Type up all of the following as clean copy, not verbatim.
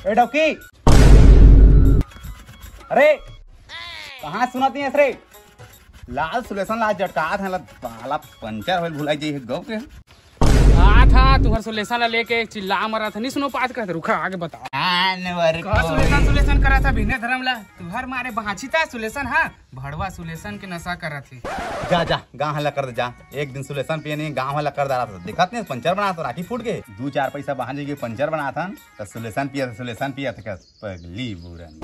ए डॉकी, अरे कहाँ सुनाती है रे? लाल सुलेसन लाल झटका था बाला पंचर होल भुलाई जी गौ के आ था तुहर सुलेसन ला लेके चिल्ला मरा था नहीं सुनो पास कर रुका आगे बताओ। सुलेसन करा था बिना धर्म ला तुहर मारे बहाची था सुलेसन। हाँ भड़वा सुलेसन के नशा करा थी। जा जा गाँव हल्ला कर दे जा। एक दिन सुलेसन पिए नहीं गाँव हल्ला कर डाला था। देखत नहीं पंचर बना था राखी फूट के 2-4 पैसा बहान जी पंचर बना था तो सुलेसन पिया था क्या पगली बुरन।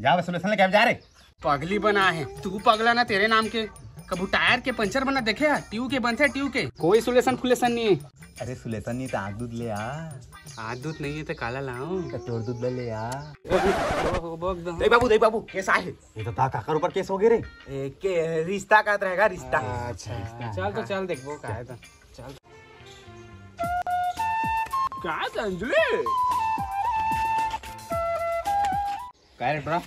जा सुलेसन लेके जा रहे पगली बना है तू पगला ना तेरे नाम के कबू टायर के पंचर बना देखे है ट्यूब के बनते ट्यूब के कोई सुलेसन फुलेसन नहीं है। अरे सुलेसन नहीं तो आग दूध ले आ दूध नहीं है तो काला लाओ कटोर दूध ले देख बाबू कैसा है? ये तो काकर ऊपर केस हो गए रे। के रिश्ता का रहेगा रिश्ता। अच्छा चल तो चल देखो का है तो चल क्या अंजलि काय रे ब्रा?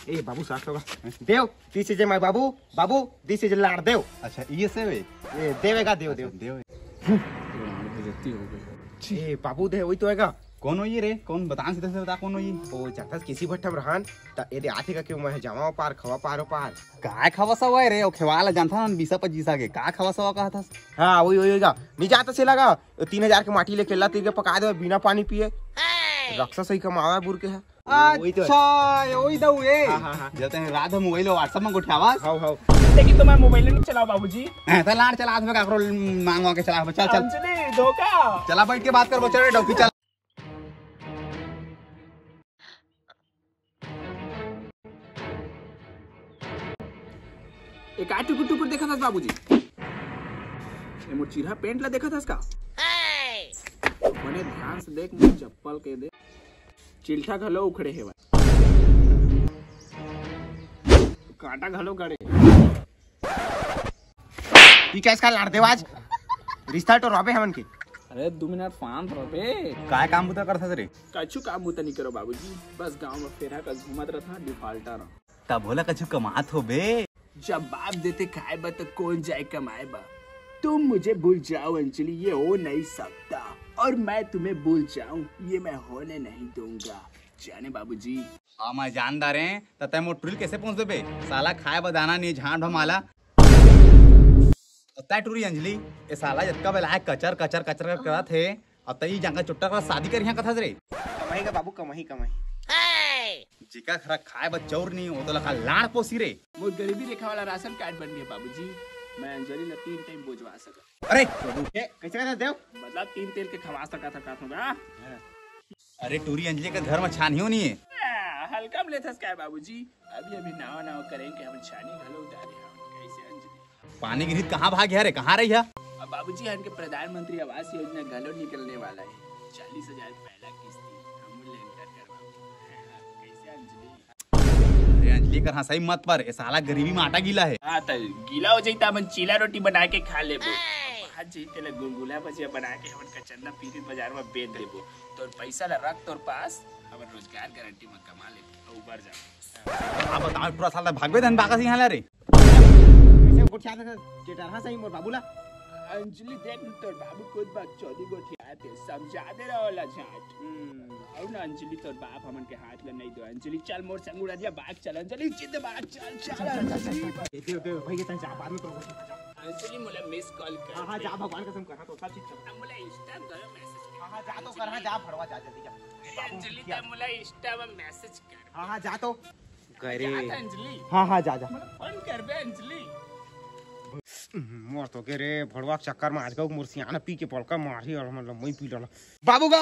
ए बाबू साथ होगा Dev this is my babu this is लाड़ देव। अच्छा ये से वे ए देवेगा देव ए बाबू दे वही तो हैगा। कौन हो ये रे? कौन बता सीधे से बता कौन हो ये? ओ जाता किसी भट्टम रहन त ए दे आथे का क्यों मैं जावा पार खवा पार काय खवा सवा रे? ओ खेवाला जानता ना 20-25 आगे का खवा सवा कहा था। हां वही होएगा नहीं जाता से लगा 3000 के माटी ले केला तीर के पका दे बिना पानी पिए रक्षा सही कमावा बुर के है। अच्छा ओई दऊ ए जते रात मोबाइल व्हाट्सएप में उठावा हां लेकिन तो मैं मोबाइल नहीं चलाओ बाबूजी। तो लाड़ चला में काकरो मांगवा के चला चल अंजलि धोखा चला बैठ के बात कर बच्चा रे डॉकी चल। एक आठ टुकुर देखा था बाबूजी ये मोर चिरहा पेंट ला देखा था इसका बने ध्यान से देख मोर चप्पल के दे चिल्ठा घलो उखड़े है कांटा घलो गड़े ई क्या इसका लाड़ देव आज रिश्ता तो रबे हमन के। अरे 2 मिनट फान रबे काय काम बुता करथा रे? कछु काम बुता नहीं करो बाबूजी बस गांव में फेरा का घूमत रहता डिफॉल्टर ता भोला कछु कमात हो बे। जब बाप देते खाए बा तो कौन जाए कमाए बा। तुम मुझे भूल जाओ अंजलि ये हो नहीं सकता और मैं तुम्हें भूल जाऊं ये मैं होने नहीं दूंगा जाने बाबूजी। हां मैं जानदार है तते मो टूरिल कैसे पहुंच देबे साला खाए बदाना नहीं झांड भमाला तय टूरी अंजलि ए साला जतका बेला कचर करत है और तई जांगा चुट्टा का शादी कर यहां कथा रे कमाई का बाबू कमाई जिका खरा खाए बा चौर नहीं हो तो लखा लाड़ पोसी रे। मोर गरीबी रेखा वाला राशन कार्ड बन गया बाबूजी मैं अंजलि ला 3 टाइम बोझवा सका। अरे कैसे कहता देव मतलब 3 तेल के खवा सका था का होगा। अरे टूरी अंजलि का घर में छानी होनी है हल्का में लेथस क्या बाबूजी अभी नावा करेंगे हम छानी घलो उतारे हम कैसे अंजलि पानी की रीत कहां भाग गया रे? कहां रही है? अब बाबूजी हम के प्रधानमंत्री आवास योजना घलो निकलने वाला है 40,000 पहला किस्ती हम लेंटर करवाओ कैसे अंजलि। अरे अंजलि कर हंसाई मत पर ए साला गरीबी में आटा गीला है। हां त गीला हो जइता मन चीला रोटी बना के खा लेबो आज जइते ले गुलगुला भजिया बना के हमन कचन्ना पीरी बाजार में बेच देबो तोर पैसा ला रख तोर पास हमन रोजगार गारंटी में कमा लेबो ऊपर जा। अब बता पूरा साल भागबे धन बाका सिंह ला रे कैसे गुठिया था के डरहा सही मोर बाबूला। अंजलि देख तोर बाबू खुद बात 14 गोठिया थे समझा दे रहा झाट और ना अंजलि तोर बाप हमन के हाथ ले नहीं दो अंजलि चल मोर संग उड़ा दिया बात चल अंजलि जिद बात चल देव भाई के तन बाद में तो अंजलि मोला मिस कॉल कर। हां जा भगवान कसम करा तो सब चीज अब मोला इंस्टा कर मैसेज कर। हां जा तो कर जा फड़वा जा जल्दी जा अंजलि त मोला इंस्टा में मैसेज कर। हां जा तो करे अंजलि हां जा फोन कर बे अंजलि मोर तो के रे भड़वा चक्कर में आज का मुर्सियाना पी के पलका मारी और मतलब मैं पी डाला बाबूगा।